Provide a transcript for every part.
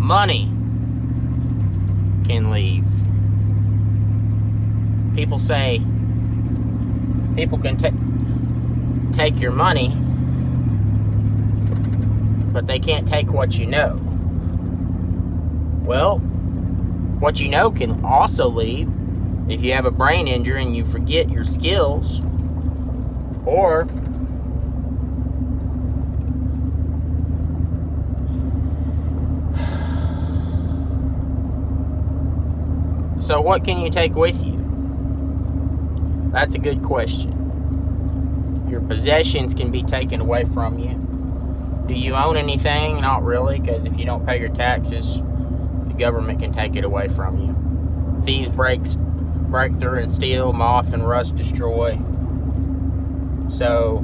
money can leave. People say people can take your money, but they can't take what you know. Well, what you know can also leave if you have a brain injury and you forget your skills, or so what can you take with you? That's a good question. Your possessions can be taken away from you. Do you own anything? Not really, because if you don't pay your taxes, the government can take it away from you. Thieves break through and steal, moth and rust destroy. So,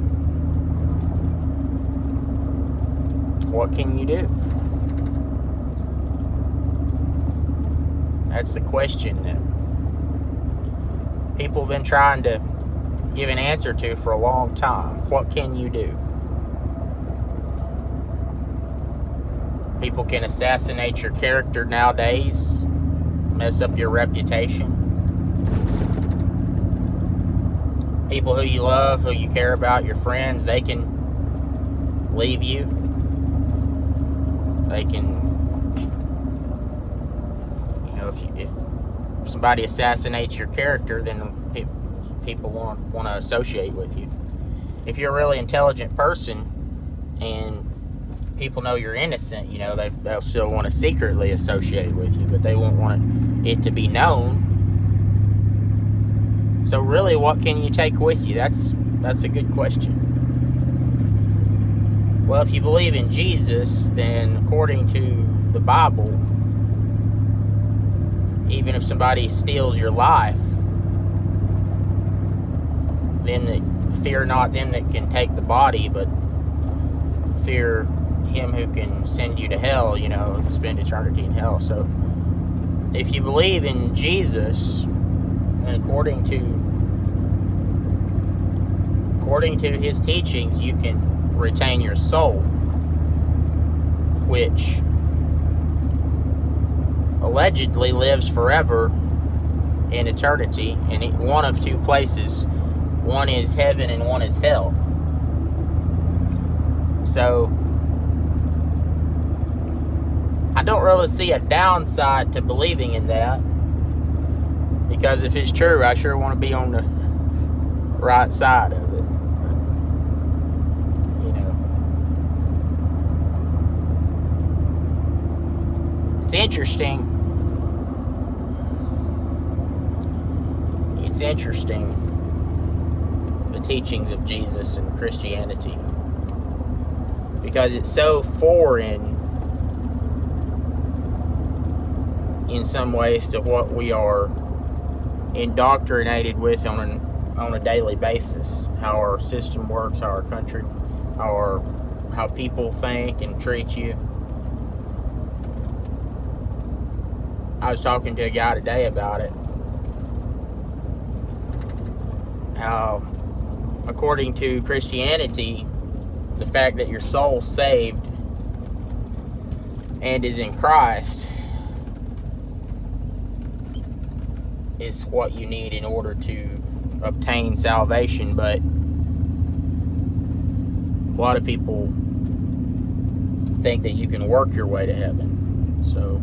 what can you do? That's the question that people have been trying to give an answer to for a long time. What can you do? People can assassinate your character nowadays, mess up your reputation. People who you love, who you care about, your friends, they can leave you. They can, if somebody assassinates your character, then people won't want to associate with you. If you're a really intelligent person and people know you're innocent, they'll still want to secretly associate with you, but they won't want it to be known. So really, what can you take with you? That's a good question. Well, if you believe in Jesus, then according to the Bible, even if somebody steals your life, then fear not them that can take the body, but fear him who can send you to hell, spend eternity in hell. So if you believe in Jesus, and according to his teachings, you can retain your soul, which allegedly lives forever in eternity in one of two places. One is heaven and one is hell. So I don't really see a downside to believing in that, because if it's true, I sure want to be on the right side of it. It's interesting. It's interesting, the teachings of Jesus and Christianity, because it's so foreign in some ways to what we are indoctrinated with on a daily basis. How our system works, how our country, how people think and treat you. I was talking to a guy today about it. How, according to Christianity, the fact that your soul's saved and is in Christ is what you need in order to obtain salvation. But a lot of people think that you can work your way to heaven. So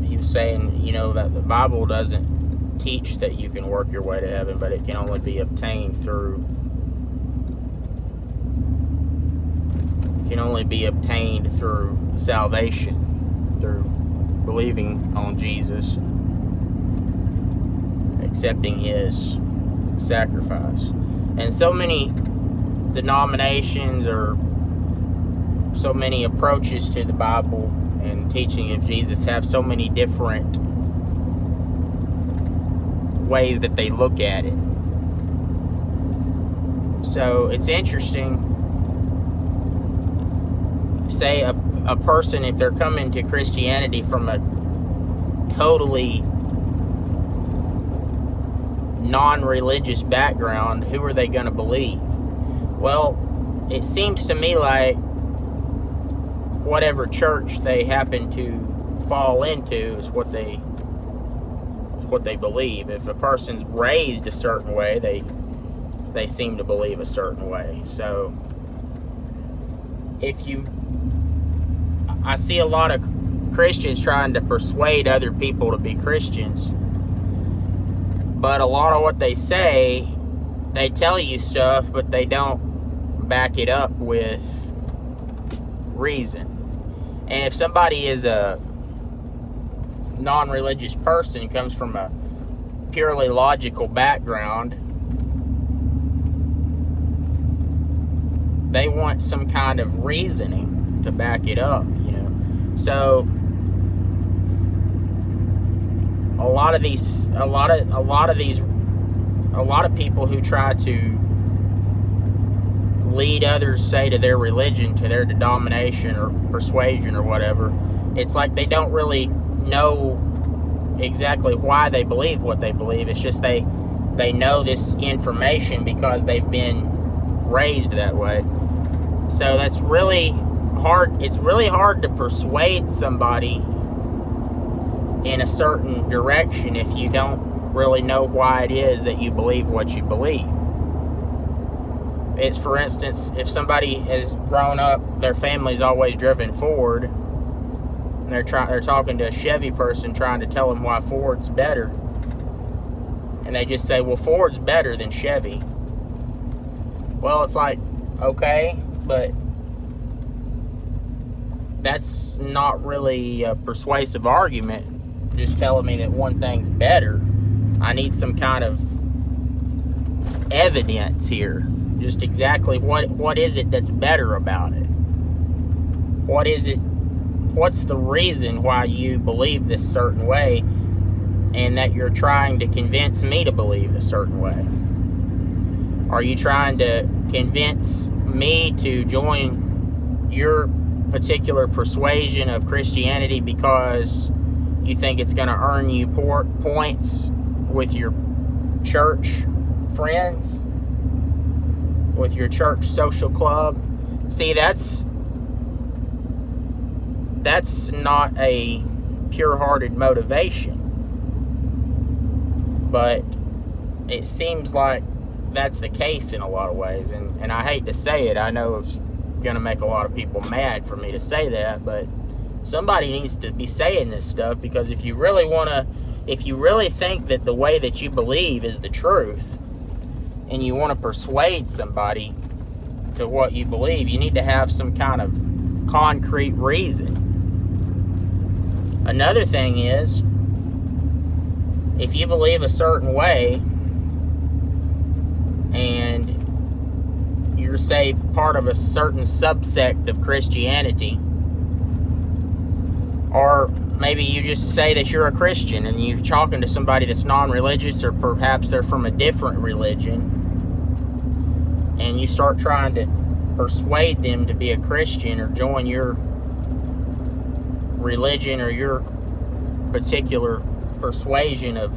he was saying, that the Bible doesn't teach that you can work your way to heaven, but it can only be obtained through salvation, through believing on Jesus, accepting his sacrifice. And so many denominations or so many approaches to the Bible and teaching of Jesus have so many different ways that they look at it. So it's interesting. Say a person, if they're coming to Christianity from a totally non-religious background, who are they going to believe? Well, it seems to me like whatever church they happen to fall into is what they believe. If a person's raised a certain way, they seem to believe a certain way. So I see a lot of Christians trying to persuade other people to be Christians, but a lot of what they say, they tell you stuff, but they don't back it up with reason. And if somebody is a non-religious person, comes from a purely logical background, they want some kind of reasoning to back it up, you know. So a lot of people who try to lead others, say, to their religion, to their denomination or persuasion or whatever, it's like they don't really know exactly why they believe what they believe. It's just they know this information because they've been raised that way. So that's really hard. It's really hard to persuade somebody in a certain direction if you don't really know why it is that you believe what you believe. It's, for instance, if somebody has grown up, their family's always driven Ford, and they're talking to a Chevy person trying to tell them why Ford's better, and they just say, well, Ford's better than Chevy. Well, it's like, okay, but that's not really a persuasive argument, just telling me that one thing's better. I need some kind of evidence here. Just exactly what is it that's better about it? What is it? What's the reason why you believe this certain way, and that you're trying to convince me to believe a certain way? Are you trying to convince me to join your particular persuasion of Christianity because you think it's going to earn you points with your church friends, with your church social club? See, that's not a pure-hearted motivation, but it seems like that's the case in a lot of ways, and I hate to say it. I know it's going to make a lot of people mad for me to say that, but somebody needs to be saying this stuff, because if you really think that the way that you believe is the truth, and you want to persuade somebody to what you believe, you need to have some kind of concrete reason. Another thing is, if you believe a certain way, and you're, say, part of a certain subsect of Christianity, or maybe you just say that you're a Christian and you're talking to somebody that's non-religious, or perhaps they're from a different religion, and you start trying to persuade them to be a Christian or join your religion or your particular persuasion of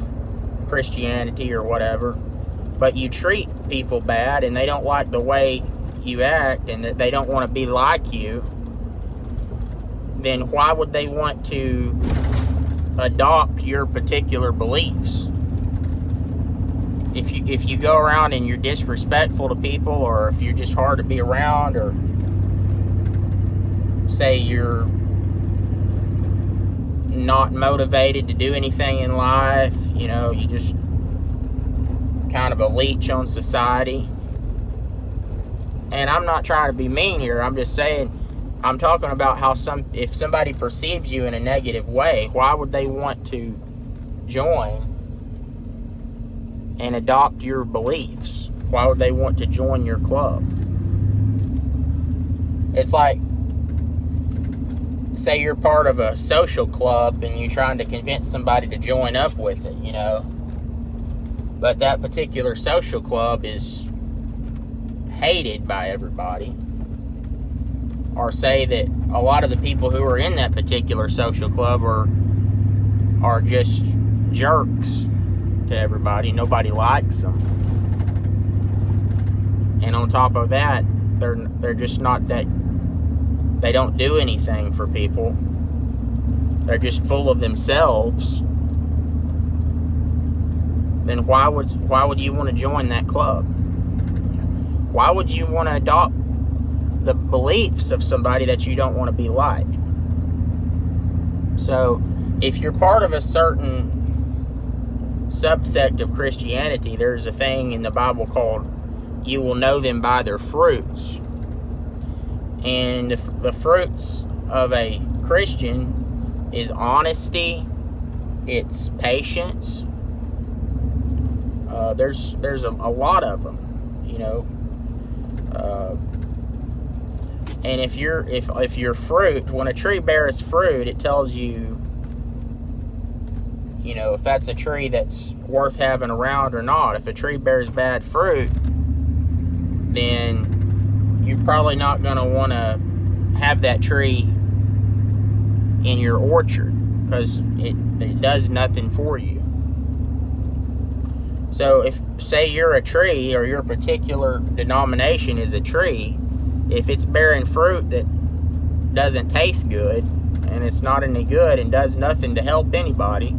Christianity or whatever, but you treat people bad and they don't like the way you act and that they don't want to be like you, then why would they want to adopt your particular beliefs? If you go around and you're disrespectful to people, or if you're just hard to be around, or say you're not motivated to do anything in life, you know, you just kind of a leech on society. And I'm not trying to be mean here, I'm just saying, I'm talking about how if somebody perceives you in a negative way, why would they want to join and adopt your beliefs? Why would they want to join your club? It's like, say you're part of a social club and you're trying to convince somebody to join up with it, you know, but that particular social club is hated by everybody. Or say that a lot of the people who are in that particular social club are just jerks to everybody. Nobody likes them. And on top of that, they're they don't do anything for people, they're just full of themselves, then why would you want to join that club? Why would you want to adopt the beliefs of somebody that you don't want to be like? So if you're part of a certain subsect of Christianity, there's a thing in the Bible called, you will know them by their fruits. And the fruits of a Christian is honesty, it's patience. There's a lot of them, you know. And if your fruit, when a tree bears fruit, it tells you, you know, if that's a tree that's worth having around or not. If a tree bears bad fruit, then you're probably not going to want to have that tree in your orchard, because it does nothing for you. So if, say you're a tree, or your particular denomination is a tree, if it's bearing fruit that doesn't taste good, and it's not any good and does nothing to help anybody,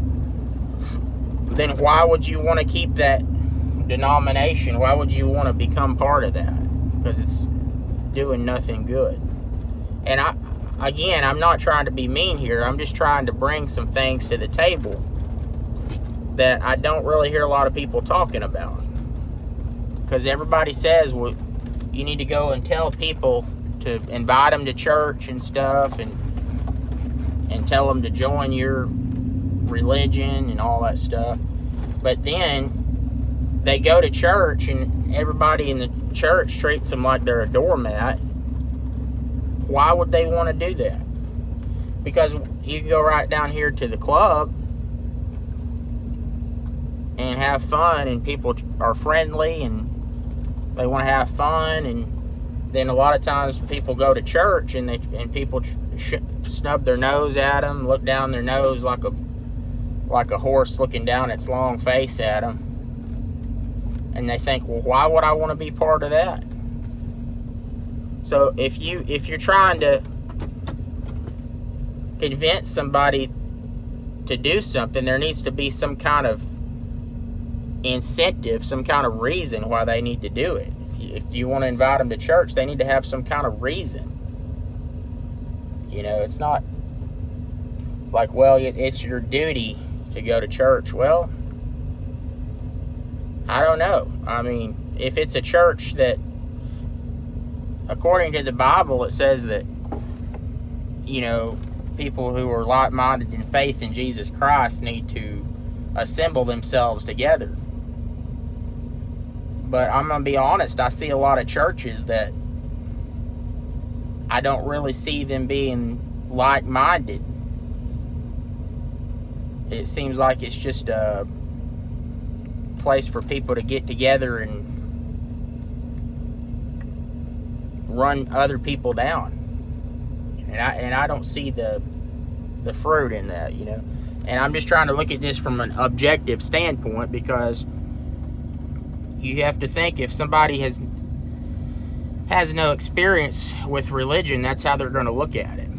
then why would you want to keep that denomination? Why would you want to become part of that? Because it's doing nothing good. And I'm not trying to be mean here. I'm just trying to bring some things to the table that I don't really hear a lot of people talking about. Because everybody says, well, you need to go and tell people to invite them to church and stuff, and tell them to join your religion and all that stuff. But then they go to church and everybody in the church treats them like they're a doormat. Why would they want to do that? Because you can go right down here to the club and have fun, and people are friendly and they want to have fun, and then a lot of times people go to church and people snub their nose at them, look down their nose like a horse looking down its long face at them, and they think, well, why would I want to be part of that? So if you're trying to convince somebody to do something, there needs to be some kind of incentive, some kind of reason why they need to do it. If you want to invite them to church, they need to have some kind of reason. You know, it's like, well, it's your duty to go to church. Well, I don't know. I mean, if it's a church that, according to the Bible, it says that, you know, people who are like-minded in faith in Jesus Christ need to assemble themselves together. But I'm going to be honest, I see a lot of churches that I don't really see them being like-minded. It seems like it's just a place for people to get together and run other people down. And I don't see the fruit in that, you know. And I'm just trying to look at this from an objective standpoint, because you have to think, if somebody has no experience with religion, that's how they're going to look at it.